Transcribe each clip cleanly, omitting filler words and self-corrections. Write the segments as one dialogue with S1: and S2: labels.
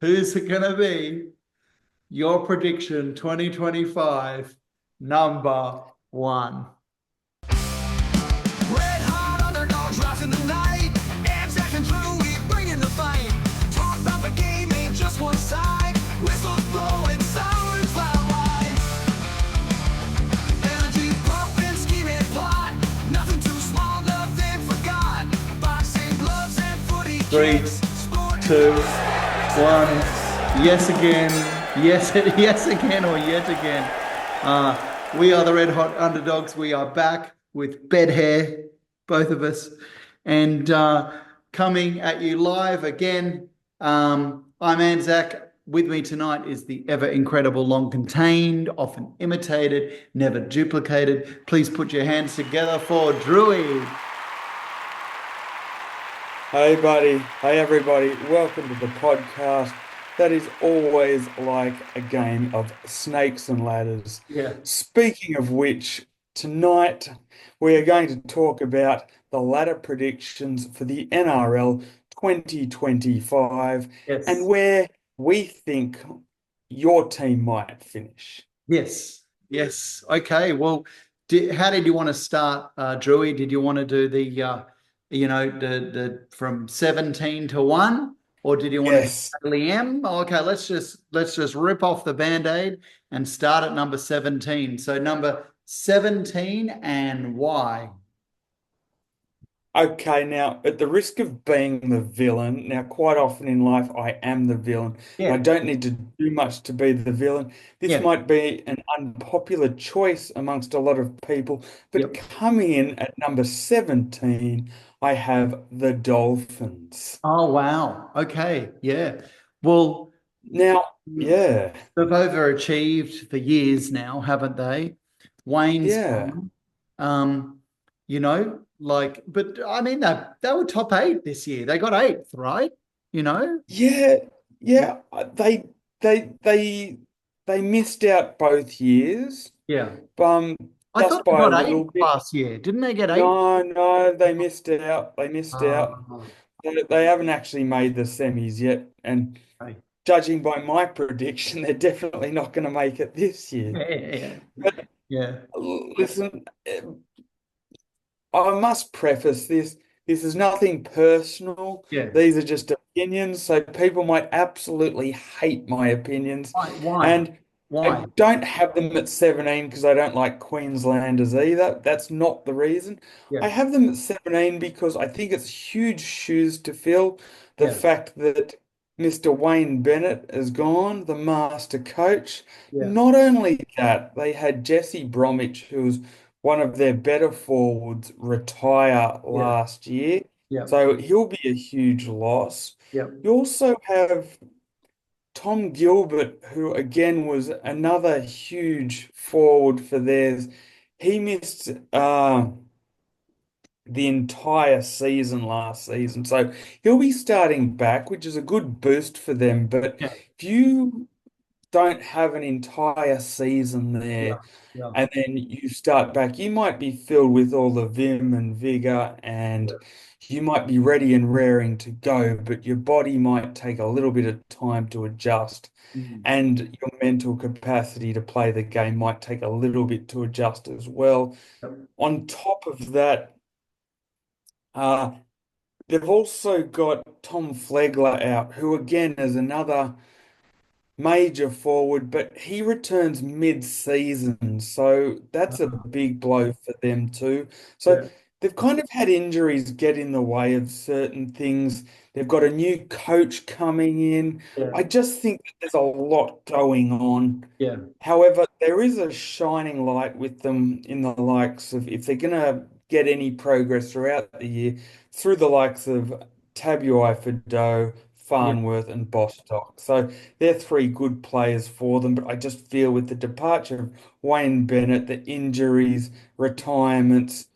S1: Who's it going to be? Your prediction 2025 number one.
S2: Red Hot Underdogs rising the night. Anzac and Footy bringing the fight. Talk about the game ain't just one side. Whistles blowing, sirens loud wide. Energy pumping, scheming plot. Nothing too small, nothing forgot. Boxing gloves and footy
S1: Three,
S2: kicks. Sport
S1: 2, 1. Yes again. Yes, yes again, or yet again. We are the Red Hot Underdogs. We are back with bed hair, both of us, and coming at you live again. I'm Anzac. With me tonight is the ever incredible, long contained, often imitated, never duplicated. Please put your hands together for Drewy.
S3: Hey, buddy. Hey, everybody. Welcome to the podcast. That is always like a game of snakes and ladders.
S1: Yeah.
S3: Speaking of which, tonight we are going to talk about the ladder predictions for the NRL 2025 and
S1: Yes.
S3: where we think your team might finish.
S1: Yes. Yes. Okay. Well, how did you want to start, Drewy? Did you want to do the from 17 to 1, or did you want to do
S3: Yes.
S1: Liam? Okay, let's just rip off the band-aid and start at number 17. So number 17 and why?
S3: Okay, now at the risk of being the villain, now quite often in life I am the villain. I
S1: Yeah.
S3: don't need to do much to be the villain. This
S1: Yeah.
S3: might be an unpopular choice amongst a lot of people, but
S1: Yep.
S3: coming in at number 17, I have the Dolphins.
S1: Oh, wow. Okay. Yeah. Well,
S3: Now, yeah,
S1: they've overachieved for years now, haven't they? Wayne's
S3: yeah,
S1: gone. Um, but I mean they were top 8 this year. They got 8th, right? You know?
S3: yeah, yeah. They they they missed out both years,
S1: Yeah.
S3: um,
S1: I
S3: just
S1: thought they
S3: by a
S1: got
S3: little
S1: 8th
S3: bit.
S1: last year. Didn't they get 8th?
S3: No, no, they missed out. They missed out.
S1: Oh,
S3: They haven't actually made the semis yet. And
S1: okay.
S3: judging by my prediction, they're definitely not going to make it this year.
S1: Yeah.
S3: But
S1: Yeah.
S3: listen, I must preface this. This is nothing personal.
S1: Yeah.
S3: These are just opinions. So people might absolutely hate my opinions.
S1: Why? Why?
S3: And I
S1: Why?
S3: don't have them at 17 because I don't like Queenslanders either. That's not the reason.
S1: Yeah.
S3: I have them at 17 because I think it's huge shoes to fill. The
S1: Yeah.
S3: fact that Mr. Wayne Bennett is gone, the master coach.
S1: Yeah.
S3: Not only that, they had Jesse Bromwich, who was one of their better forwards, retire
S1: Yeah.
S3: last year.
S1: Yeah.
S3: So he'll be a huge loss.
S1: Yeah.
S3: You also have Tom Gilbert, who again was another huge forward for theirs. He missed the entire season last season. So he'll be starting back, which is a good boost for them. But
S1: Yeah.
S3: if you don't have an entire season
S1: Yeah.
S3: there
S1: Yeah.
S3: and then you start back, you might be filled with all the vim and vigor and you might be ready and raring to go, but your body might take a little bit of time to adjust
S1: Mm.
S3: and your mental capacity to play the game might take a little bit to adjust as well.
S1: Yep.
S3: On top of that, uh, they've also got Tom Flegler out, who again is another major forward, but he returns mid-season, so that's a big blow for them too. So
S1: Yeah.
S3: they've kind of had injuries get in the way of certain things. They've got a new coach coming in.
S1: Yeah.
S3: I just think that there's a lot going on.
S1: Yeah.
S3: However, there is a shining light with them in the likes of if they're going to get any progress throughout the year, through the likes of Tabuai Fidow,
S1: Yeah.
S3: Farnworth, and Bostock. So they're three good players for them, but I just feel with the departure of Wayne Bennett, the injuries, retirements,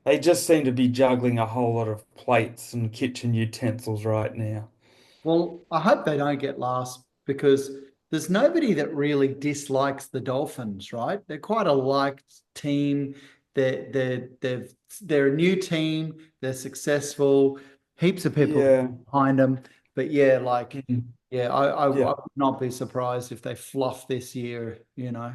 S3: they just seem to be juggling a whole lot of plates and kitchen utensils right now.
S1: Well, I hope they don't get last because there's nobody that really dislikes the Dolphins, right? They're quite a liked team. They're a new team. They're successful. Heaps of people
S3: Yeah.
S1: behind them. But yeah, like,
S3: Mm.
S1: yeah, I
S3: Yeah.
S1: would not be surprised if they fluff this year, you know.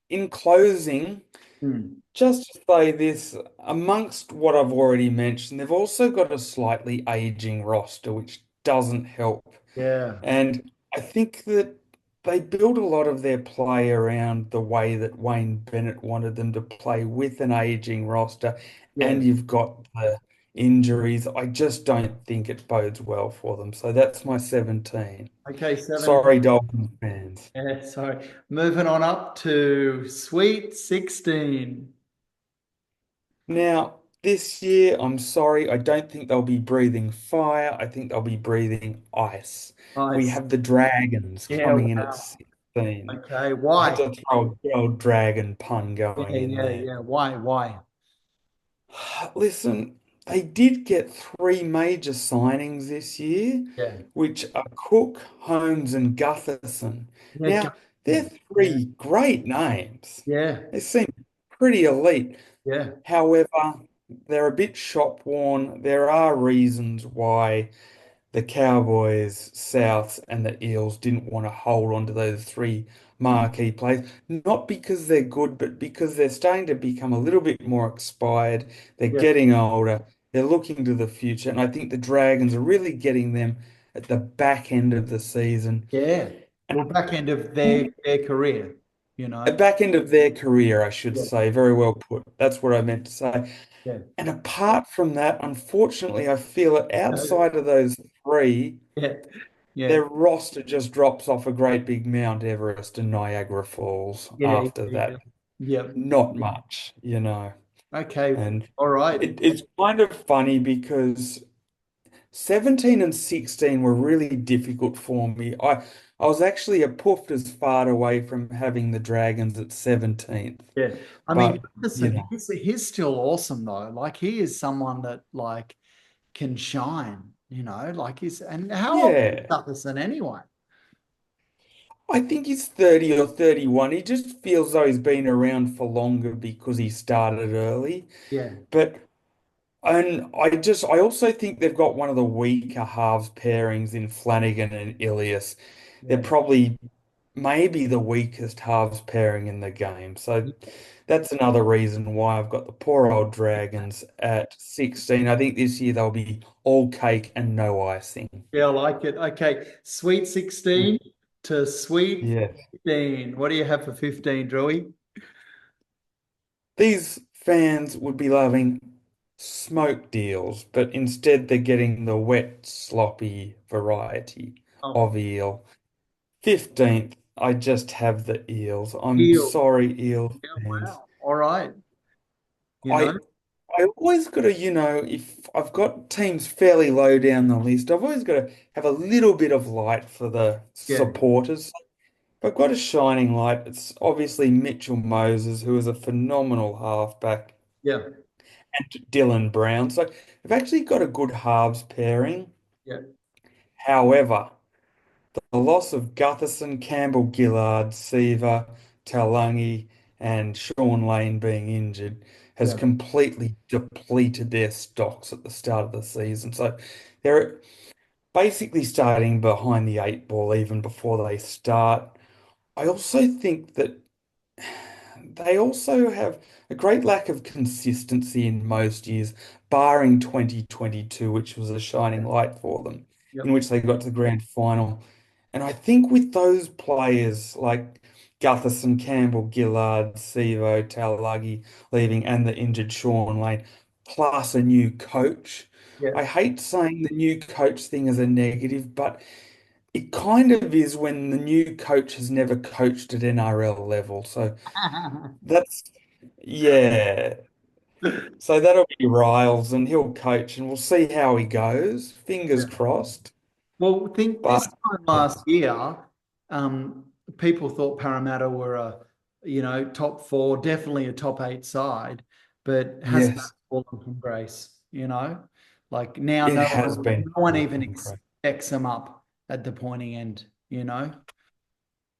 S3: In closing,
S1: Hmm.
S3: just to say this, amongst what I've already mentioned, they've also got a slightly aging roster, which doesn't help.
S1: Yeah,
S3: And I think that they build a lot of their play around the way that Wayne Bennett wanted them to play with an aging roster,
S1: yeah.
S3: and you've got the injuries. I just don't think it bodes well for them. So that's my 17.
S1: Okay, 17.
S3: Sorry, Dolphins fans.
S1: Yeah, sorry. Moving on up to Sweet 16.
S3: Now, this year, I'm sorry, I don't think they'll be breathing fire. I think they'll be breathing ice. We
S1: Nice.
S3: have the Dragons
S1: Yeah,
S3: coming in at
S1: wow.
S3: 16.
S1: Okay,
S3: I had
S1: why?
S3: to throw a good old dragon pun
S1: Yeah,
S3: going in
S1: yeah,
S3: there.
S1: yeah. Why? Why?
S3: Listen, they did get three major signings this year,
S1: Yeah.
S3: which are Cook, Holmes, and Gutherson.
S1: Yeah,
S3: Now, they're
S1: yeah,
S3: three great names.
S1: yeah,
S3: They seem pretty elite.
S1: yeah,
S3: However, they're a bit shop worn. There are reasons why the Cowboys, Souths, and the Eels didn't want to hold on to those three marquee players. Not because they're good, but because they're starting to become a little bit more expired. They're
S1: yeah,
S3: getting older. They're looking to the future. And I think the Dragons are really getting them at the back end of the season.
S1: yeah.
S3: And
S1: Well, back end of
S3: I
S1: their career, you
S3: at
S1: know.
S3: back end of their career, I should
S1: Yeah,
S3: say. Very well put. That's what I meant to say.
S1: yeah,
S3: And apart from that, unfortunately, I feel that outside of those three,
S1: yeah, yeah,
S3: their roster just drops off a great big Mount Everest and Niagara Falls
S1: yeah,
S3: after
S1: yeah,
S3: that.
S1: yeah.
S3: Not much, you know.
S1: Okay,
S3: And
S1: all right.
S3: it's kind of funny because 17 and 16 were really difficult for me. I was actually a puffed as far away from having the Dragons at 17th.
S1: Yeah. I mean,
S3: But, you
S1: listen,
S3: know,
S1: he's still awesome though. Like he is someone that like can shine, you know, like he's and how old is
S3: yeah.
S1: Gutherson anyway?
S3: I think he's 30 or 31. He just feels though he's been around for longer because he started early.
S1: Yeah,
S3: But I also think they've got one of the weaker halves pairings in Flanagan and Ilias. They're
S1: yeah.
S3: probably maybe the weakest halves pairing in the game. So that's another reason why I've got the poor old Dragons at 16. I think this year they'll be all cake and no icing.
S1: Yeah, I like it. Okay, sweet 16 to sweet
S3: Yeah.
S1: 15. What do you have for 15, Drewy?
S3: These fans would be loving smoke deals, but instead they're getting the wet, sloppy variety
S1: Oh,
S3: of eel. 15th, I just have the eels. I'm
S1: Eel.
S3: sorry, Eels
S1: Yeah,
S3: fans.
S1: wow. All right. You know,
S3: I I always got to, if I've got teams fairly low down the list, I've always got to have a little bit of light for the
S1: yeah,
S3: supporters. If I've got a shining light, it's obviously Mitchell Moses, who is a phenomenal halfback,
S1: yeah,
S3: and Dylan Brown. So they've actually got a good halves pairing.
S1: yeah,
S3: However, the loss of Gutherson, Campbell, Gillard, Seaver, Taulagi, and Sean Lane being injured has
S1: yeah,
S3: completely depleted their stocks at the start of the season. So they're basically starting behind the eight ball even before they start. I also think that they also have a great lack of consistency in most years, barring 2022, which was a shining light for them,
S1: yeah,
S3: in which they got to the grand final. And I think with those players like Gutherson, Campbell, Gillard, Sevo, Taulagi leaving, and the injured Sean Lane, plus a new coach.
S1: yeah.
S3: I hate saying the new coach thing as a negative, but it kind of is when the new coach has never coached at NRL level. So that's, yeah. So that'll be Riles and he'll coach and we'll see how he goes. Fingers
S1: Yeah.
S3: crossed.
S1: Well, think this
S3: But
S1: time
S3: yeah.
S1: last year, um, people thought Parramatta were a, you know, top four, definitely a top eight side, but hasn't that
S3: Yes,
S1: fallen from grace, you know? Like now
S3: it has been
S1: no one even
S3: awesome, Craig.
S1: expects them up at the pointing end, you know?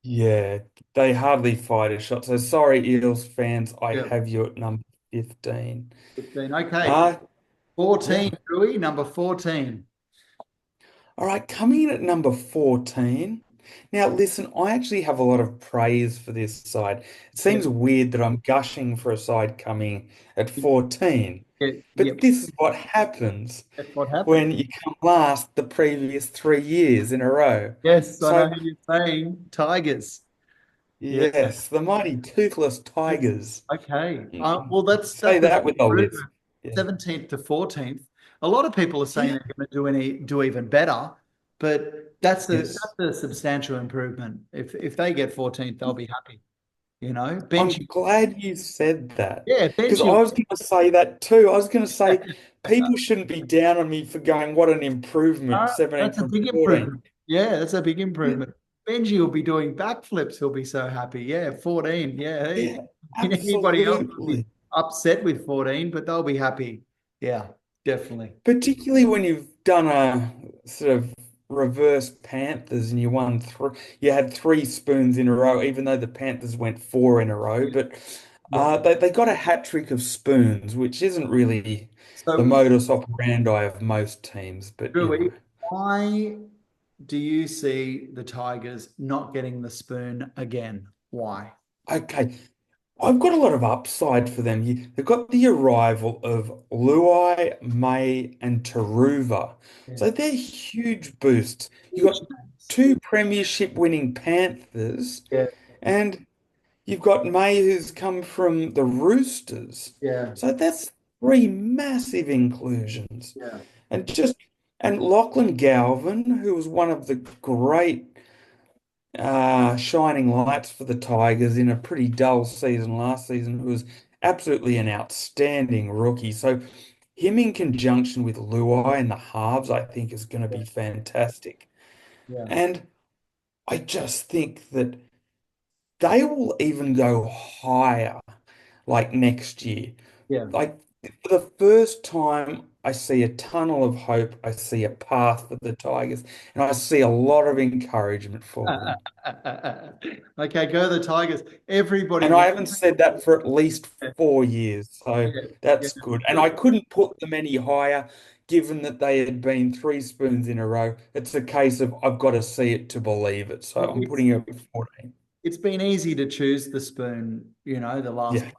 S3: Yeah, they hardly fight a shot. So sorry, Eels fans, I
S1: Yeah.
S3: have you at number 15.
S1: 15. Okay.
S3: Uh, yeah.
S1: 14, Rui, number 14.
S3: All right, coming in at number 14. Now, listen, I actually have a lot of praise for this side. It
S1: Yeah,
S3: seems weird that I'm gushing for a side coming at
S1: yeah,
S3: 14,
S1: yeah,
S3: but
S1: yep.
S3: this is what happens
S1: That's what happened.
S3: when you come last the previous 3 years in a row.
S1: Yes, I
S3: So,
S1: know who you're saying. Tigers. Yeah.
S3: yes, the mighty toothless tigers.
S1: Okay.
S3: Mm,
S1: Well, that's
S3: say
S1: an
S3: that with a lisp.
S1: improvement.
S3: Yeah.
S1: 17th to 14th. A lot of people are saying
S3: Yeah.
S1: they're going to do even better, but
S3: Yes.
S1: that's a substantial improvement. If they get 14th, they'll be happy.
S3: I'm
S1: Benji.
S3: glad you said that
S1: Yeah,
S3: because I
S1: Benji.
S3: was going to say that too. I was going to say people shouldn't be down on me for going, what an improvement, 17
S1: That's a
S3: from
S1: big
S3: 14.
S1: improvement. Yeah, that's a big
S3: Yeah,
S1: improvement. Benji will be doing backflips. He'll be so happy. Yeah, 14. Yeah,
S3: yeah,
S1: anybody else would be
S3: absolutely.
S1: upset with 14, but they'll be happy. Yeah, definitely.
S3: Particularly when you've done a sort of reverse Panthers and you won three, you had three spoons in a row, even though the Panthers went four in a row.
S1: Yeah,
S3: But
S1: yeah.
S3: they got a hat trick of spoons, which isn't really the
S1: So,
S3: modus operandi of most teams. But you know,
S1: Rui, why do you see the Tigers not getting the spoon again? Why?
S3: okay. I've got a lot of upside for them. They've got the arrival of Luai, May, and Taruva.
S1: Yeah.
S3: So they're huge boosts. You've
S1: Huge
S3: got
S1: names.
S3: two premiership winning Panthers,
S1: Yeah,
S3: and you've got May who's come from the Roosters.
S1: yeah,
S3: So that's three massive inclusions.
S1: yeah.
S3: And just and Lachlan Galvin, who was one of the great shining lights for the Tigers in a pretty dull season last season, who was absolutely an outstanding rookie. So him in conjunction with Luai in the halves, I think is going to
S1: Yeah,
S3: be fantastic.
S1: yeah,
S3: And I just think that they will even go higher like next year.
S1: yeah.
S3: Like for the first time, I see a tunnel of hope. I see a path for the Tigers, and I see a lot of encouragement for them.
S1: Okay, go the Tigers. Everybody
S3: And I
S1: wants.
S3: haven't said that for at least
S1: Yeah,
S3: 4 years, so
S1: yeah.
S3: that's good. And I couldn't put them any higher, given that they had been three spoons in a row. It's a case of I've got to see it to believe it. So
S1: Well,
S3: I'm putting it at 14.
S1: it's been easy to choose the spoon, the last
S3: Yeah.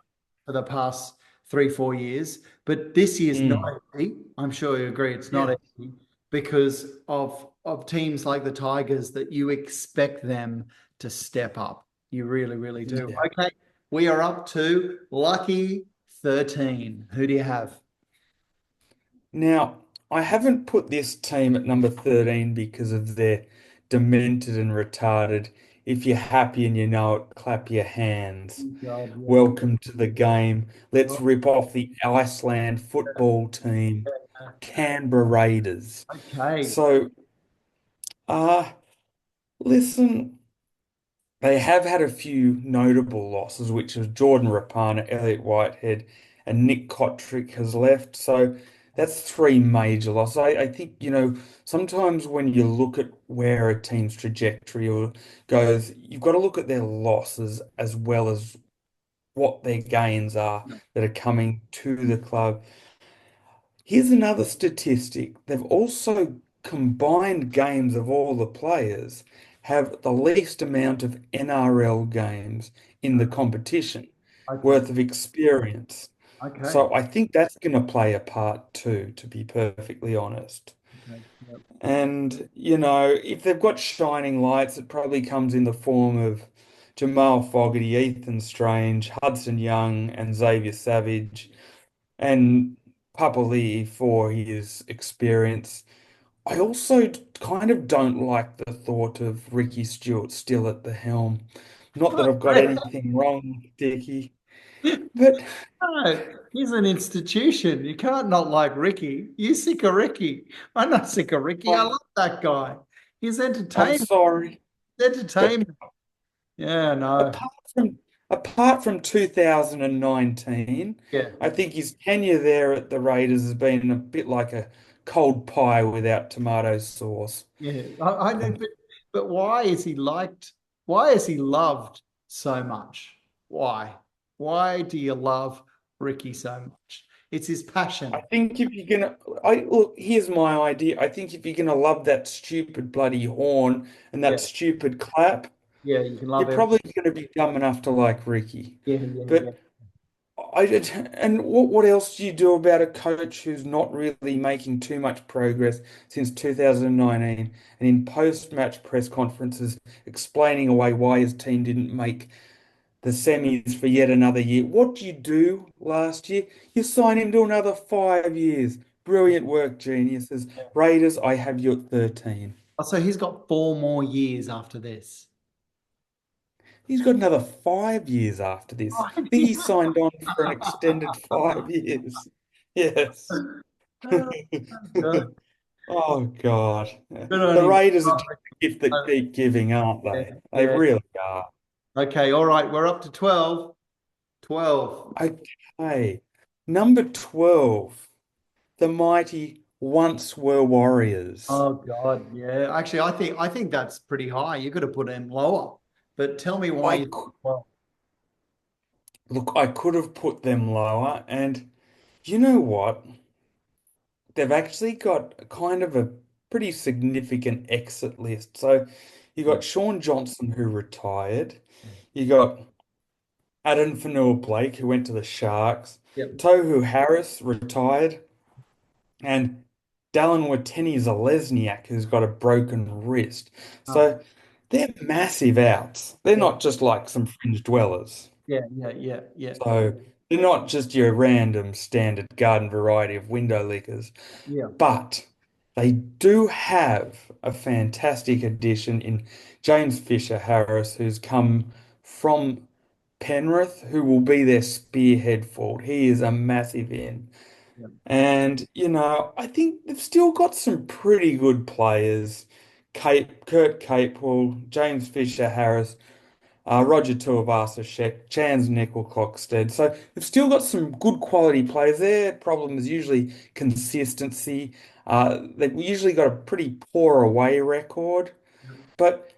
S1: for the past 3, 4 years, but this year's not
S3: Mm.
S1: easy. I'm sure you agree it's
S3: Yeah.
S1: not easy because of teams like the Tigers that you expect them to step up. You really, really do.
S3: Yeah.
S1: Okay, we are up to lucky 13. Who do you have?
S3: Now, I haven't put this team at number 13 because of their demented and retarded. If you're happy and you know it, clap your hands.
S1: God,
S3: Welcome to the game. Let's
S1: yeah.
S3: rip off the Iceland football team, Canberra Raiders.
S1: Okay.
S3: So, uh, listen, they have had a few notable losses, which is Jordan Rapana, Elliot Whitehead, and Nick Kotrick has left. So that's three major losses. I think, sometimes when you look at where a team's trajectory goes, you've got to look at their losses as well as what their gains are that are coming to the club. Here's another statistic. They've also combined games of all the players have the least amount of NRL games in the competition
S1: Okay.
S3: worth of experience.
S1: Okay.
S3: So I think that's going to play a part too, to be perfectly honest.
S1: Okay. Yep.
S3: And, if they've got shining lights, it probably comes in the form of Jamal Fogarty, Ethan Strange, Hudson Young, and Xavier Savage and Papali'i for his experience. I also kind of don't like the thought of Ricky Stewart still at the helm. Not that I've got anything wrong with Dickie, but
S1: No, he's an institution. You can't not like Ricky. You sick of Ricky? I'm not sick of Ricky. I
S3: I'm
S1: love that guy. He's
S3: I'm
S1: entertaining.
S3: sorry. But
S1: Entertainment. Yeah, no.
S3: apart apart from 2019,
S1: Yeah,
S3: I think his tenure there at the Raiders has been a bit like a cold pie without tomato sauce.
S1: yeah. I know, but why is he liked? Why is he loved so much? Why? Why do you love Ricky so much? It's his
S3: I
S1: passion.
S3: think if you're gonna, I look, here's my idea. I think if you're gonna love that stupid bloody horn and
S1: Yeah,
S3: that stupid clap,
S1: yeah, you can
S3: you're
S1: love everything.
S3: probably gonna be dumb enough to like Ricky.
S1: Yeah, yeah, yeah.
S3: But I did, and what else do you do about a coach who's not really making too much progress since 2019 and in post-match press conferences explaining away why his team didn't make the semis for yet another year? What did you do last year? You sign him to another 5 years. Brilliant work, geniuses. Raiders, I have you at 13.
S1: Oh, so he's got 4 more years after this.
S3: He's got another 5 years after this.
S1: Oh,
S3: I think he signed on for an extended 5 years. Yes.
S1: oh, God.
S3: Oh God.
S1: Good on
S3: The
S1: him.
S3: Raiders are
S1: Oh,
S3: just a gift that keep giving, aren't
S1: yeah,
S3: they? They
S1: yeah.
S3: really are.
S1: Okay, all right. We're up to 12. 12.
S3: Okay. Number 12, the mighty once were Warriors.
S1: Oh God, yeah. Actually, I think that's pretty high. You could have put him lower. But tell me why
S3: I
S1: you
S3: cou-
S1: well.
S3: Look, I could have put them lower, and you know what? They've actually got kind of a pretty significant exit list. So you
S1: Yeah,
S3: got Sean Johnson who retired. You got Adam Fanua-Blake, who went to the Sharks.
S1: yeah.
S3: Tohu Harris retired. And Dallin Watene-Zelezniak, who's got a broken wrist.
S1: Oh,
S3: So they're massive outs. They're
S1: yeah,
S3: not just like some fringe dwellers.
S1: yeah, yeah, yeah, yeah,
S3: So they're not just your random standard garden variety of window lickers.
S1: yeah,
S3: But they do have a fantastic addition in James Fisher Harris, who's come from Penrith, who will be their spearhead forward. He is a massive in.
S1: yeah,
S3: And, I think they've still got some pretty good players. Kurt Capewell, James Fisher Harris, Roger Tuivasa-Sheck, Chans Nickel-Clockstead. So they've still got some good quality players. Their problem is usually consistency. They've usually got a pretty poor away record, but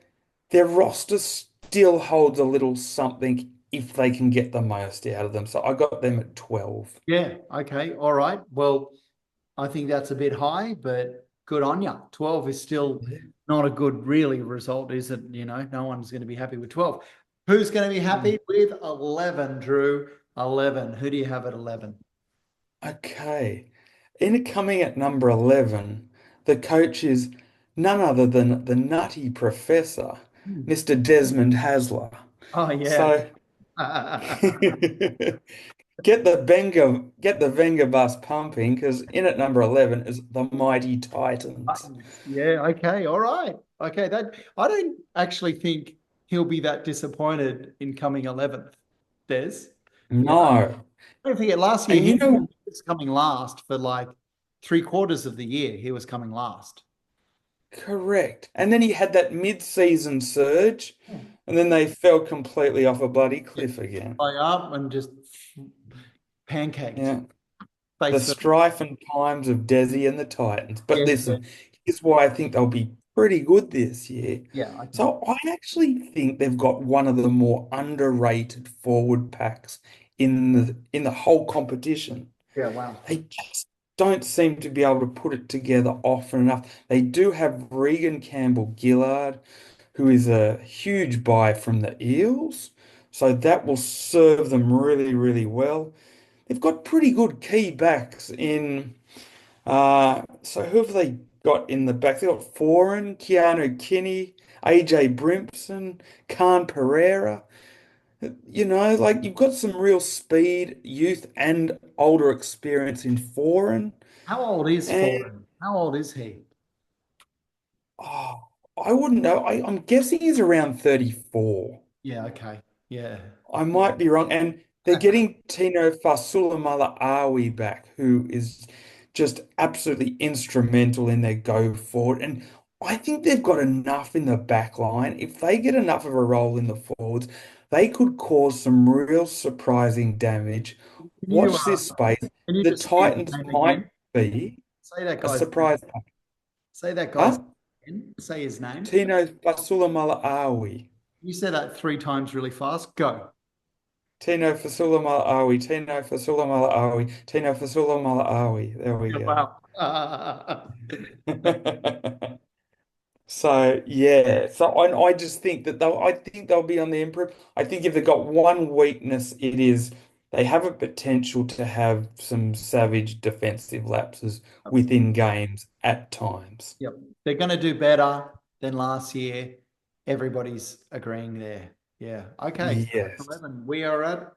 S3: their roster still holds a little something if they can get the most out of them. So I got them at 12.
S1: yeah. Okay, all right. Well, I think that's a bit high, but good on you. 12 is still not a good really result, is it? No one's going to be happy with 12. Who's going to be happy with 11, Drew? 11. Who do you have at 11?
S3: Okay. In coming at number 11, the coach is none other than the nutty professor,
S1: Hmm.
S3: Mr. Desmond Hasler.
S1: Oh, yeah.
S3: So get the Venga bus pumping because in at number 11 is the mighty Titans.
S1: Yeah, okay, all right. Okay, that I don't actually think he'll be that disappointed in coming 11th, Des.
S3: No.
S1: Don't forget last year
S3: And you
S1: he
S3: know,
S1: was coming last for like 3/4 of the year. He was coming last.
S3: correct. And then he had that mid-season surge, and then they fell completely off a bloody
S1: Yeah,
S3: cliff again.
S1: fly up and just pancaked
S3: Yeah. The
S1: face first.
S3: strife and times of Desi and the Titans. But
S1: Yeah, yeah,
S3: listen, here's why I think they'll be pretty good this year.
S1: yeah. Okay.
S3: So I actually think they've got one of the more underrated forward packs in the whole competition.
S1: Yeah, wow.
S3: They just don't seem to be able to put it together often enough. They do have Regan Campbell-Gillard, who is a huge buy from the Eels. So that will serve them really, really well. They've got pretty good key backs in. So who have they got in the back? They've got Foran, Keanu Kinney, AJ Brimson, Khan Pereira. Like you've got some real speed, youth, and older experience in Foran.
S1: How old is
S3: And
S1: Foreign? How old is he?
S3: oh, I wouldn't know. I'm guessing he's around 34.
S1: Yeah, okay. Yeah.
S3: I might be wrong. And they're getting Tino Fasulamala-Awi back, who is just absolutely instrumental in their go forward. And I think they've got enough in the back line. If they get enough of a role in the forwards, they could cause some real surprising damage.
S1: Can you
S3: Watch this space.
S1: can you
S3: The
S1: just say his
S3: Titans
S1: name
S3: might
S1: again?
S3: be
S1: Say that
S3: a
S1: guy's
S3: surprise pack.
S1: say that guy's
S3: Huh?
S1: name. Say his name.
S3: Tino Fasulamala-Awi.
S1: You said that 3 times really fast. Go.
S3: Tino Fasula Malaawi, Tino Fasula Malaawi, Tino Fasula Malaawi. There we
S1: Yeah,
S3: go.
S1: wow.
S3: So yeah, so I just think that I think they'll be on the improve. I think if they've got one weakness, it is they have a potential to have some savage defensive lapses within games at times.
S1: Yep. They're going to do better than last year. Everybody's agreeing there. Yeah. Okay. So that's
S3: Yes.
S1: 11. We are at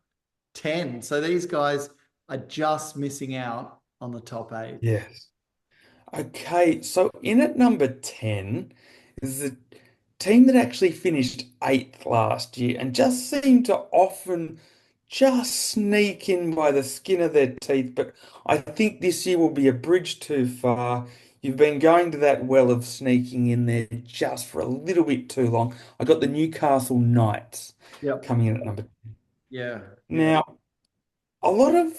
S1: 10. So these guys are just missing out on the top eight.
S3: Yes. Okay, so in at number 10 is the team that actually finished eighth last year and just seemed to often just sneak in by the skin of their teeth. But I think this year will be a bridge too far. You've been going to that well of sneaking in there just for a little bit too long. I got the Newcastle Knights
S1: Yep.
S3: coming in at number.
S1: Yeah. Yeah.
S3: Now, a lot of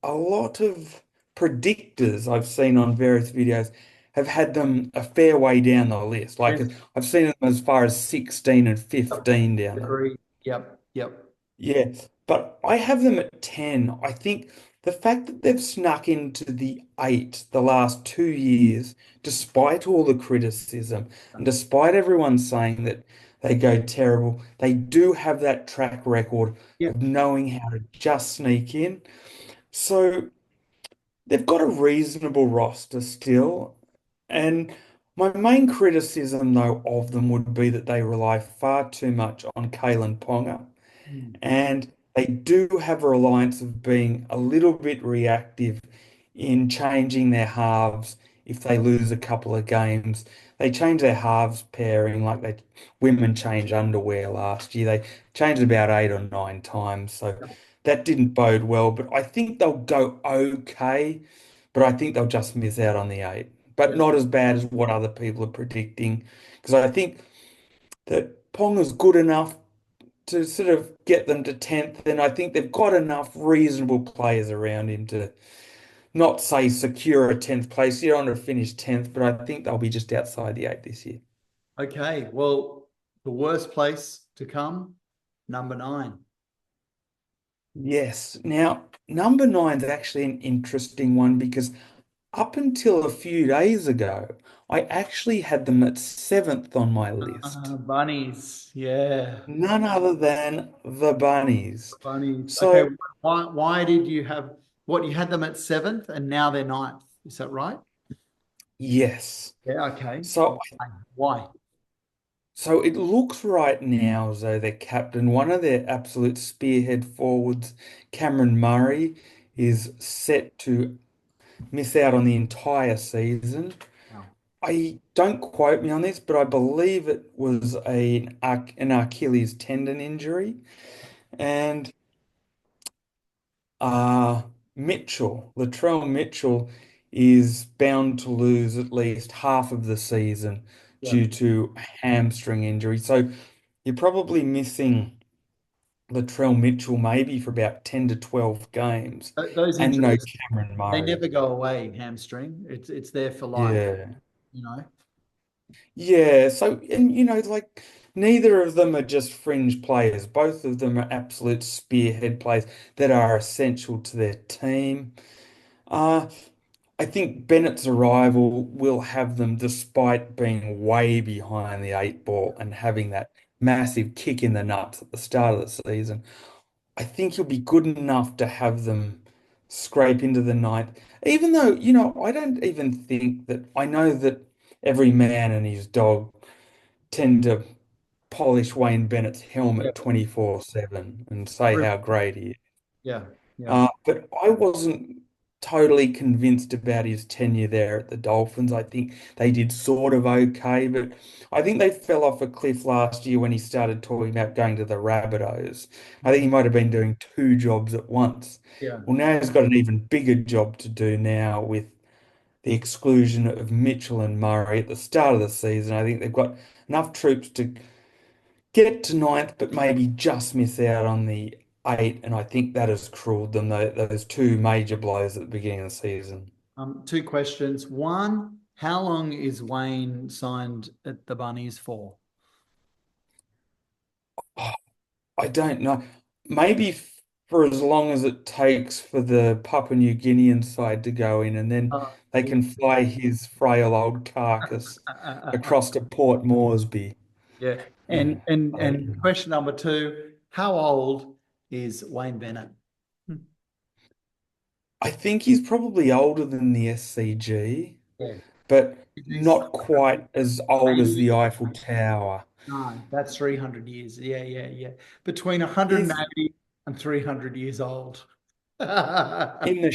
S3: a lot of predictors I've seen on various videos have had them a fair way down the list. Like
S1: Yes.
S3: I've seen them as far as 16 and
S1: Yep.
S3: 15 down the.
S1: Agree. Yep. Yep.
S3: Yes, but I have them at 10. I think the fact that they've snuck into the eight the last 2 years, despite all the criticism and despite everyone saying that they go terrible, they do have that track record
S1: Yep.
S3: of knowing how to just sneak in. So they've got a reasonable roster still. And my main criticism, though, of them would be that they rely far too much on Kalen Ponga.
S1: Mm.
S3: And they do have a reliance of being a little bit reactive in changing their halves if they lose a couple of games. They change their halves pairing like they women change underwear last year. They changed about 8 or 9 times. So that didn't bode well, but I think they'll go okay, but I think they'll just miss out on the eight. But
S1: Yep.
S3: not as bad as what other people are predicting. Because I think that Ponga's good enough to sort of get them to 10th, and I think they've got enough reasonable players around him to not say secure a 10th place. You don't want to finish 10th, but I think they'll be just outside the eight this year.
S1: Okay. Well, the worst place to come, number 9.
S3: Yes. Now, number nine is actually an interesting one because up until a few days ago, I actually had them at seventh on my list.
S1: Bunnies. Yeah.
S3: None other than the Bunnies.
S1: Bunnies. Okay.
S3: So,
S1: Why did you have what you had them at seventh and now they're ninth? Is that right?
S3: yes.
S1: Yeah. Okay.
S3: So
S1: Why?
S3: So it looks right now as though their captain, one of their absolute spearhead forwards, Cameron Murray, is set to miss out on the entire season.
S1: Wow.
S3: I don't quote me on this, but I believe it was an Achilles tendon injury. And uh, Latrell Mitchell, is bound to lose at least half of the season
S1: Yeah.
S3: due to hamstring injury. So you're probably missing Latrell Mitchell maybe for about 10 to 12 games
S1: Those
S3: and no
S1: injuries,
S3: Cameron
S1: they
S3: Murray.
S1: never go away, hamstring. It's there for life,
S3: Yeah.
S1: you know?
S3: Yeah. So, and like neither of them are just fringe players. Both of them are absolute spearhead players that are essential to their team. Uh, I think Bennett's arrival will have them, despite being way behind the eight ball and having that massive kick in the nuts at the start of the season. I think he'll be good enough to have them scrape into the ninth. Even though, I don't even think that I know that every man and his dog tend to polish Wayne Bennett's
S1: Yeah.
S3: helmet 24/7 and say how great he is.
S1: Yeah. Yeah.
S3: But I wasn't totally convinced about his tenure there at the Dolphins. I think they did sort of okay, but I think they fell off a cliff last year when he started talking about going to the Rabbitohs. I think he might have been doing two jobs at once.
S1: Yeah.
S3: Well, now he's got an even bigger job to do now with the exclusion of Mitchell and Murray at the start of the season. I think they've got enough troops to get to ninth, but maybe just miss out on the eight. And I think that has cruelled them, those two major blows at the beginning of the season.
S1: Two questions. One, how long is Wayne signed at the Bunnies for?
S3: Oh, I don't know. maybe for as long as it takes for the Papua New Guinean side to go in, and then they
S1: Yeah.
S3: can fly his frail old carcass across to Port Moresby.
S1: Yeah.
S3: Yeah.
S1: And question number two, how old is Wayne Bennett?
S3: I think he's probably older than the SCG,
S1: Yeah.
S3: but
S1: He's
S3: not quite as old as
S1: 80.
S3: the Eiffel Tower.
S1: No, that's 300 years. Yeah, yeah, yeah. Between
S3: He's
S1: 180 and 300 years old. Yeah,
S3: in the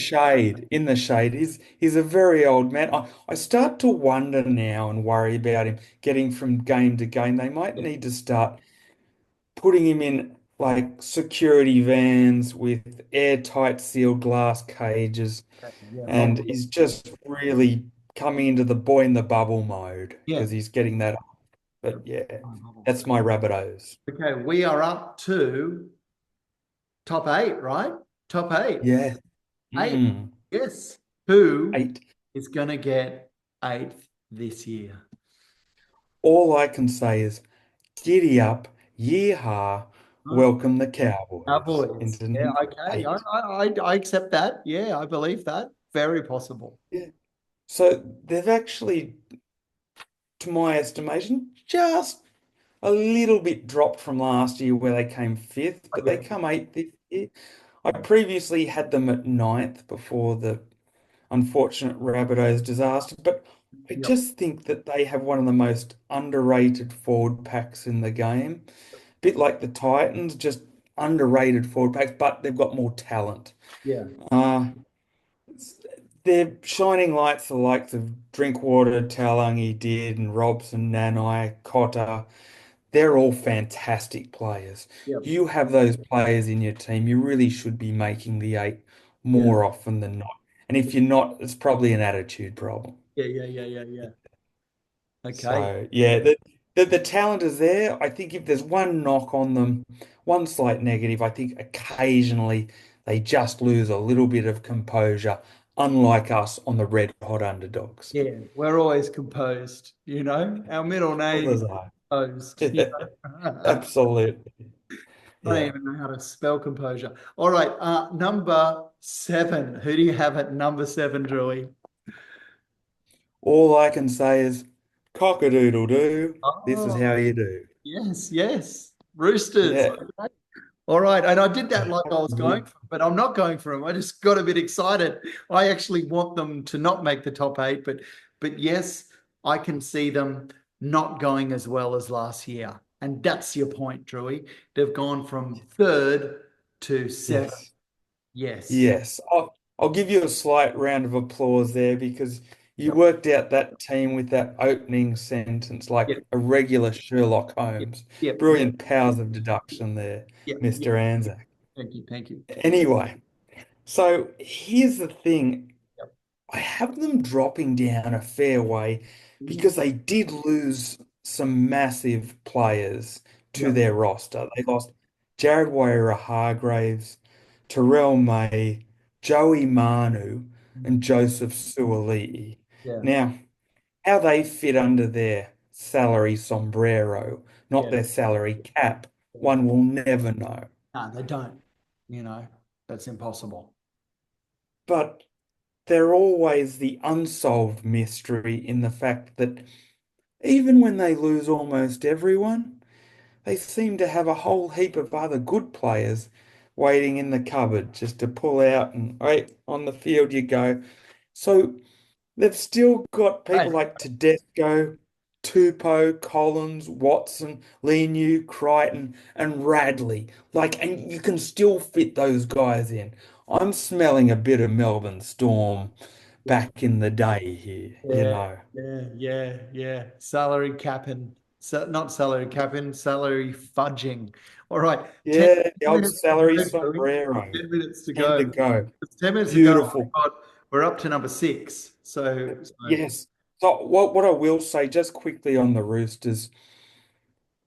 S3: shade. He's a very old man. I start to wonder now and worry about him getting from game to game. They might need to start putting him in like security vans with airtight sealed glass cages,
S1: yeah,
S3: and he's just really coming into the boy in the bubble mode
S1: yeah.
S3: because he's getting that. But yeah, that's my Rabbitohs.
S1: Okay, we are up to top eight, right? Top eight.
S3: Yeah.
S1: Eight.
S3: Mm.
S1: Yes. Who
S3: 8.
S1: is going to get eighth this year?
S3: All I can say is giddy up, yeehaw,
S1: Oh,
S3: welcome the Cowboys
S1: Cowboys.
S3: into
S1: Yeah,
S3: number
S1: okay.
S3: 8.
S1: I accept that. Yeah, I believe that. Very possible.
S3: Yeah. So they've actually, to my estimation, just a little bit dropped from last year where they came fifth, but they
S1: Yeah,
S3: come eighth this year. I previously had them at ninth before the unfortunate Rabbitohs disaster, but I
S1: yep,
S3: just think that they have one of the most underrated forward packs in the game. Bit like the Titans, just underrated forward packs, but they've got more talent.
S1: yeah,
S3: Uh, they're shining lights, the likes of Drinkwater, Talangi, Did, and Robson, Nanai, Cotter. They're all fantastic players.
S1: yep,
S3: You have those players in your team, you really should be making the eight
S1: yeah,
S3: more often than not. And if you're not, it's probably an attitude problem.
S1: yeah, yeah, yeah, yeah, yeah. Okay.
S3: So yeah, the talent is there. I think if there's one knock on them, one slight negative, I think occasionally they just lose a little bit of composure, unlike us on the Red Hot Underdogs.
S1: Yeah, we're always composed, Our middle name is
S3: Others are.
S1: composed, I
S3: Absolutely.
S1: don't
S3: Yeah.
S1: even know how to spell composure. All right, number seven. Who do you have at number seven, Drewy?
S3: All I can say is cock-a-doodle-doo. This is
S1: Oh,
S3: how you do.
S1: yes, yes. Roosters.
S3: Yeah.
S1: Okay. All right, and I did that like I was going for, but I'm not going for them. I just got a bit excited. I actually want them to not make the top eight, but yes, I can see them not going as well as last year. And that's your point, Drewy. They've gone from third to seventh.
S3: Yes.
S1: Yes.
S3: Yes. I'll give you a slight round of applause there because you worked out that team with that opening sentence like
S1: Yep.
S3: a regular Sherlock
S1: Yep.
S3: Holmes.
S1: Yep. Yep.
S3: Brilliant powers of deduction there,
S1: Yep. Yep.
S3: Mr. Anzac.
S1: Thank you. Thank you.
S3: Anyway, so here's the thing.
S1: Yep.
S3: I have them dropping down a fair way
S1: Mm.
S3: because they did lose some massive players to
S1: Yep.
S3: their roster. They lost Jared Waerea-Hargreaves, Terrell May, Joey Manu,
S1: Mm.
S3: and Joseph Suaalii.
S1: Yeah.
S3: Now, how they fit under their salary sombrero, not
S1: Yeah.
S3: their salary cap, one will never know.
S1: No, they don't. You know, that's impossible.
S3: But they're always the unsolved mystery in the fact that even when they lose almost everyone, they seem to have a whole heap of other good players waiting in the cupboard just to pull out and right on the field you go. So they've still got
S1: Hey,
S3: people like Tedesco, Tupou, Collins, Watson, Leniu, Crichton, and Radley. Like, and you can still fit those guys in. I'm smelling a bit of Melbourne Storm back in the day here, you
S1: yeah,
S3: know.
S1: yeah, yeah, yeah. Salary capping, not salary capping, salary fudging. All right, 10
S3: Yeah, the old
S1: minutes to
S3: salary
S1: go, Joey.
S3: sombrero.
S1: 10 minutes to
S3: 10 to
S1: go.
S3: go.
S1: It's 10 minutes to go.
S3: Beautiful.
S1: We're up to number six. So
S3: Yes. So what I will say just quickly on the Roosters,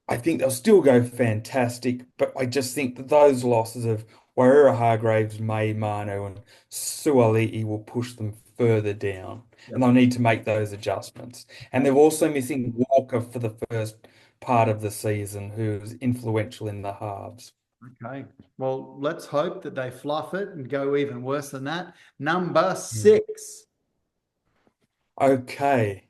S3: I think they'll still go fantastic, but I just think that those losses of Warrior Hargraves, May, Manu, and Suaalii will push them further down, and
S1: yep.
S3: they'll need to make those adjustments. And they're also missing Walker for the first part of the season, who's influential in the halves.
S1: Okay. Well, let's hope that they fluff it and go even worse than that. Number
S3: Hmm.
S1: 6.
S3: Okay.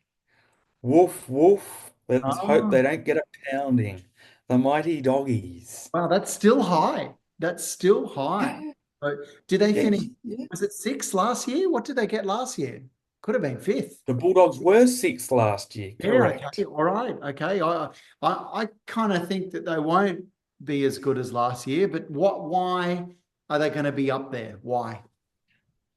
S3: Woof, woof. Let's hope
S1: Oh,
S3: they don't get a pounding. The mighty doggies.
S1: wow, that's still high. That's still high.
S3: Yeah,
S1: So, did they
S3: yeah,
S1: finish?
S3: yeah.
S1: Was it 6 last year? What did they get last year? Could have been fifth.
S3: The Bulldogs were sixth last year,
S1: Yeah, okay,
S3: correct.
S1: all right, okay. I kind of think that they won't be as good as last year, but why are they going to be up there? Why?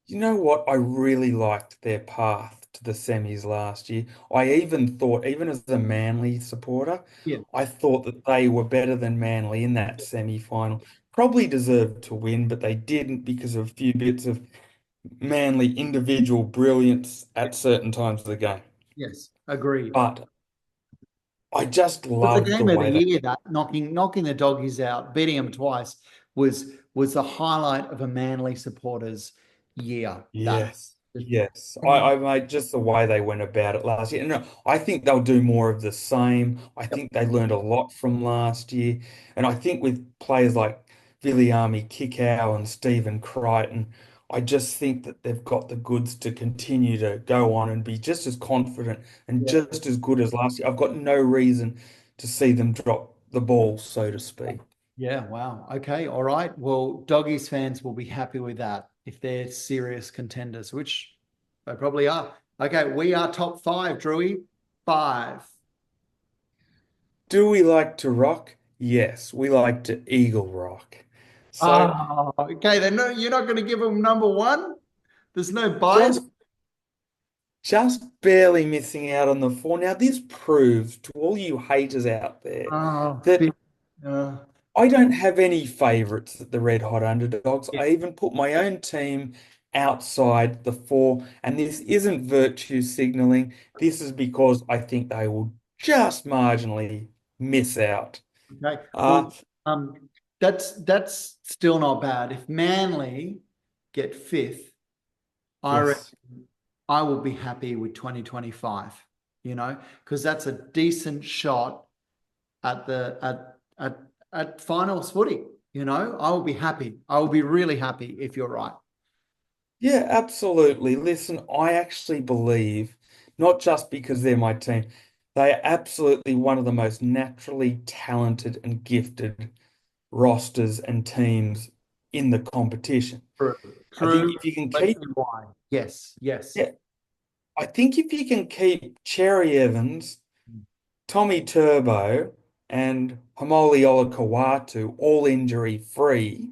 S3: You know what? I really liked their path to the semis last year. I even thought, even as a Manly supporter,
S1: Yeah,
S3: I thought that they were better than Manly in that semi-final. Probably deserved to win, but they didn't because of a few bits of Manly individual brilliance
S1: yeah,
S3: at certain times of the game.
S1: yes, agreed.
S3: But I just
S1: It was the
S3: loved the
S1: game of the
S3: way they,
S1: year that knocking the doggies out, beating them twice was the highlight of a Manly supporters year. That
S3: yes,
S1: just,
S3: yes. I made just the way they went about it last year. And I think they'll do more of the same. I
S1: yep,
S3: think they learned a lot from last year. And I think with players like Viliami Kikau and Stephen Crichton, I just think that they've got the goods to continue to go on and be just as confident and
S1: yeah.
S3: just as good as last year. I've got no reason to see them drop the ball, so to speak.
S1: Yeah, wow. Okay, all right. Well, doggies fans will be happy with that if they're serious contenders, which they probably are. Okay, we are top five, Drewy. Five.
S3: Do we like to rock? Yes, we like to eagle rock. So
S1: Okay, then no, you're not going to give them number one. There's no bias.
S3: just just barely missing out on the four. Now this proves to all you haters out there
S1: Oh,
S3: that
S1: fifth. Uh,
S3: I don't have any favorites at the Red Hot Underdogs.
S1: yeah,
S3: I even put my own team outside the four, and this isn't virtue signaling. This is because I think they will just marginally miss out.
S1: okay.
S3: Uh,
S1: Well, that's still not bad. If Manly get fifth, I reckon
S3: yes.
S1: I will be happy with 2025, because that's a decent shot at the at finals footy. I will be happy. I will be really happy if you're right.
S3: Yeah, absolutely. Listen, I actually believe, not just because they're my team, they are absolutely one of the most naturally talented and gifted rosters and teams in the competition.
S1: True.
S3: I think
S1: True.
S3: if you can
S1: Let's
S3: keep,
S1: see why. Yes. Yes.
S3: yeah, I think if you can keep Cherry Evans, Tommy Turbo, and Hamoli Olakau'atu all injury free,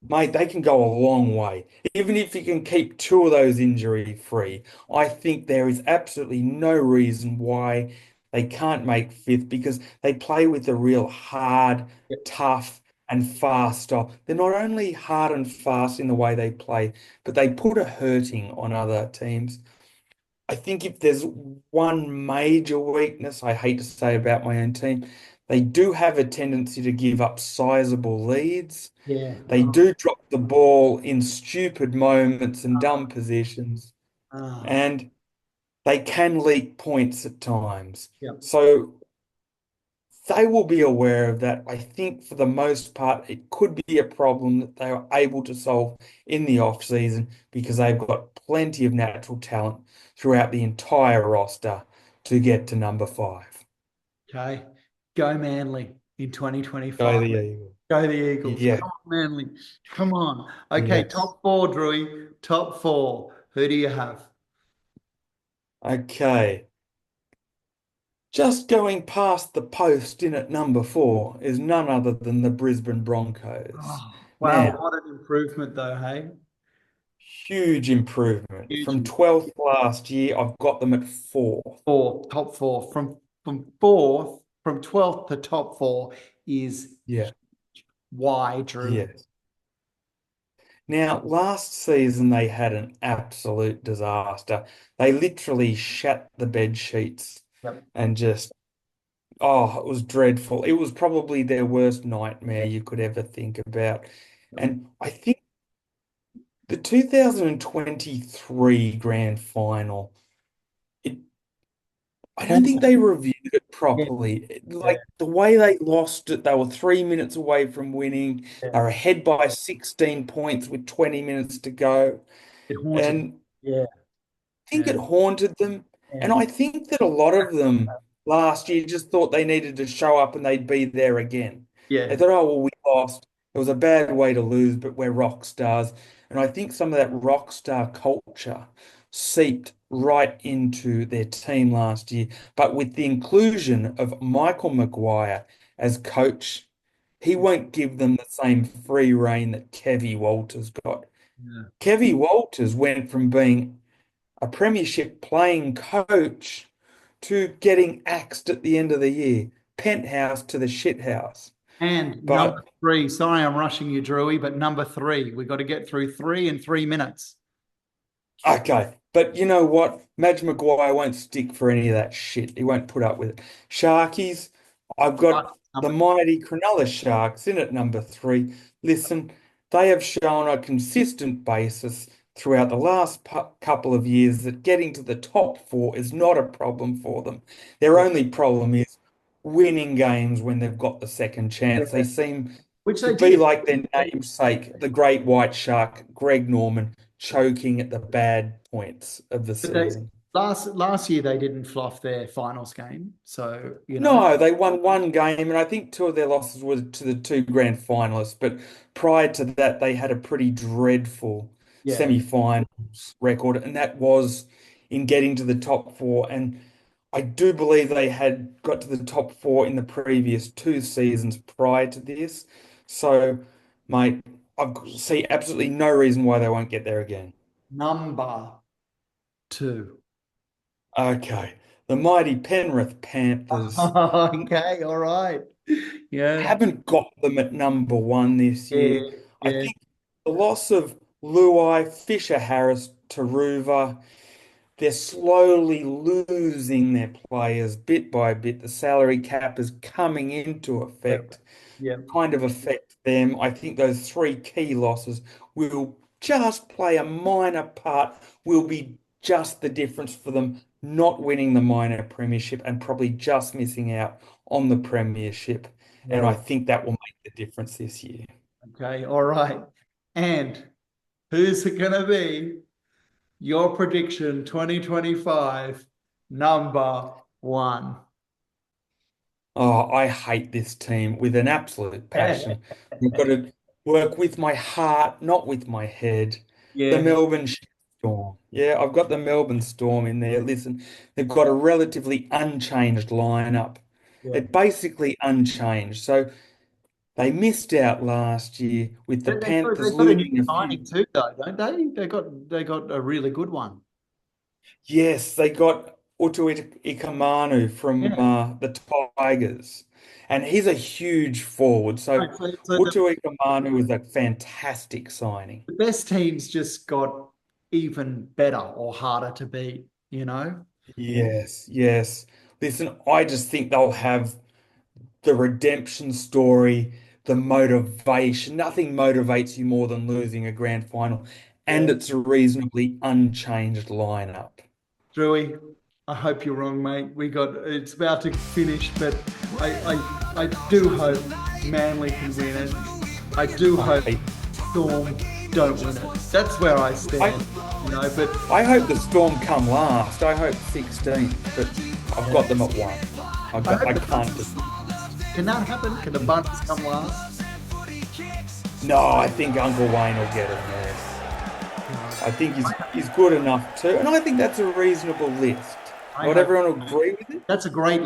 S3: mate, they can go a long way. Even if you can keep two of those injury free, I think there is absolutely no reason why they can't make fifth because they play with a real hard,
S1: Yep.
S3: tough, and fast style. They're not only hard and fast in the way they play, but they put a hurting on other teams. I think if there's one major weakness I hate to say about my own team, they do have a tendency to give up sizable leads.
S1: Yeah.
S3: They do drop the ball in stupid moments and dumb positions,
S1: Ah,
S3: and they can leak points at times.
S1: yep.
S3: So they will be aware of that. I think for the most part, it could be a problem that they are able to solve in the off season because they've got plenty of natural talent throughout the entire roster to get to number five.
S1: Okay. Go Manly in
S3: Go
S1: 2025.
S3: the Eagles.
S1: Go the Eagles.
S3: Yeah.
S1: Come on, Manly. Come on. Okay,
S3: Yes.
S1: top four, Drewy. Top four. Who do you have?
S3: Okay. Just going past the post in at number four is none other than the Brisbane Broncos.
S1: Oh, wow,
S3: Now,
S1: what an improvement though, hey?
S3: huge improvement.
S1: Huge.
S3: From 12th last year, I've got them at fourth.
S1: Four, top four. From fourth, from 12th to top four is
S3: Yeah,
S1: why, Drew.
S3: yes. Now, last season they had an absolute disaster. They literally shat the bed sheets
S1: Yep.
S3: and just, oh, it was dreadful. It was probably their worst nightmare you could ever think about.
S1: Yep.
S3: And I think the 2023 grand final, it I don't think they reviewed it
S1: Yeah,
S3: properly.
S1: yeah,
S3: Like the way they lost it, they were 3 minutes away from winning.
S1: yeah.
S3: They were ahead by 16 points with 20 minutes to go.
S1: It haunted.
S3: And
S1: Yeah,
S3: think it
S1: yeah,
S3: haunted them.
S1: yeah,
S3: And I think that a lot of them last year just thought they needed to show up and they'd be there again. They
S1: yeah,
S3: thought, oh, well, we lost. It was a bad way to lose, but we're rock stars. And I think some of that rock star culture seeped right into their team last year. But with the inclusion of Michael Maguire as coach, he won't give them the same free rein that Kevy Walters got.
S1: yeah.
S3: Kevy Walters went from being a premiership playing coach to getting axed at the end of the year. Penthouse to the shithouse.
S1: And number
S3: But
S1: three, sorry, I'm rushing you, Drewy, but number three, we got to get through three in 3 minutes.
S3: okay. But you know what? Madge Maguire won't stick for any of that shit. He won't put up with it. Sharkies, I've
S1: Right,
S3: got the
S1: number
S3: mighty Cronulla Sharks in at number three. Listen, they have shown on a consistent basis throughout the last couple of years that getting to the top four is not a problem for them. Their
S1: yeah,
S3: only problem is winning games when they've got the second chance. They
S1: yeah,
S3: seem
S1: which
S3: to
S1: they
S3: be
S1: did.
S3: like their namesake, the great white shark, Greg Norman, choking at the bad points of the
S1: But they
S3: season.
S1: last year they didn't fluff their finals game, so
S3: No, they won one game, and I think two of their losses were to the two grand finalists. But prior to that, they had a pretty dreadful
S1: yeah,
S3: semi-finals record, and that was in getting to the top four. And I do believe they had got to the top four in the previous two seasons prior to this. So, mate, I see absolutely no reason why they won't get there again.
S1: number two.
S3: Okay, the mighty Penrith Panthers.
S1: Okay, all right. Yeah,
S3: Haven't got them at number one this
S1: yeah,
S3: year. I
S1: yeah,
S3: think the loss of Luai, Fisher Harris, Taruva, they're slowly losing their players bit by bit. The salary cap is coming into
S1: yeah,
S3: effect,
S1: yeah,
S3: kind of affect them. I think those three key losses will just play a minor part, will be just the difference for them not winning the minor premiership and probably just missing out on the premiership. And
S1: yeah.
S3: I think that will make the difference this year.
S1: Okay, all right. And who's it gonna be? Your prediction 2025, number one.
S3: Oh, I hate this team with an absolute passion. I've got to work with my heart, not with my head. The
S1: Yeah,
S3: Melbourne Storm. Yeah, I've got the Melbourne Storm in there. Listen, they've got a relatively unchanged lineup.
S1: yeah.
S3: It basically unchanged. So they missed out last year with the Panthers
S1: They've got a new
S3: losing a few.
S1: signing too, though, don't they? They got a really good one.
S3: Yes, they got Utu Ikamanu from
S1: Yeah.
S3: the Tigers, and he's a huge forward. So
S1: Right, so
S3: Utu Ikamanu is a fantastic signing.
S1: the best teams just got even better or harder to beat, you know?
S3: Yes, yes. Listen, I just think they'll have the redemption story, the motivation. Nothing motivates you more than losing a grand final,
S1: Yeah.
S3: and it's a reasonably unchanged lineup.
S1: Drewy, I hope you're wrong, mate. It's about to finish, but I do hope Manly can win it. I do hope
S3: I,
S1: Storm don't win it. That's where I
S3: I
S1: stand, but
S3: I hope the Storm come last. I hope 16th, but I've got them at one.
S1: I hope
S3: I
S1: the
S3: can't
S1: Bunners,
S3: just.
S1: can that happen? Can the Bunners come last?
S3: No, I think Uncle Wayne will get it. Yes, I think he's good enough too, and I think that's a reasonable list.
S1: I
S3: Not
S1: hope
S3: everyone will agree with it.
S1: that's a great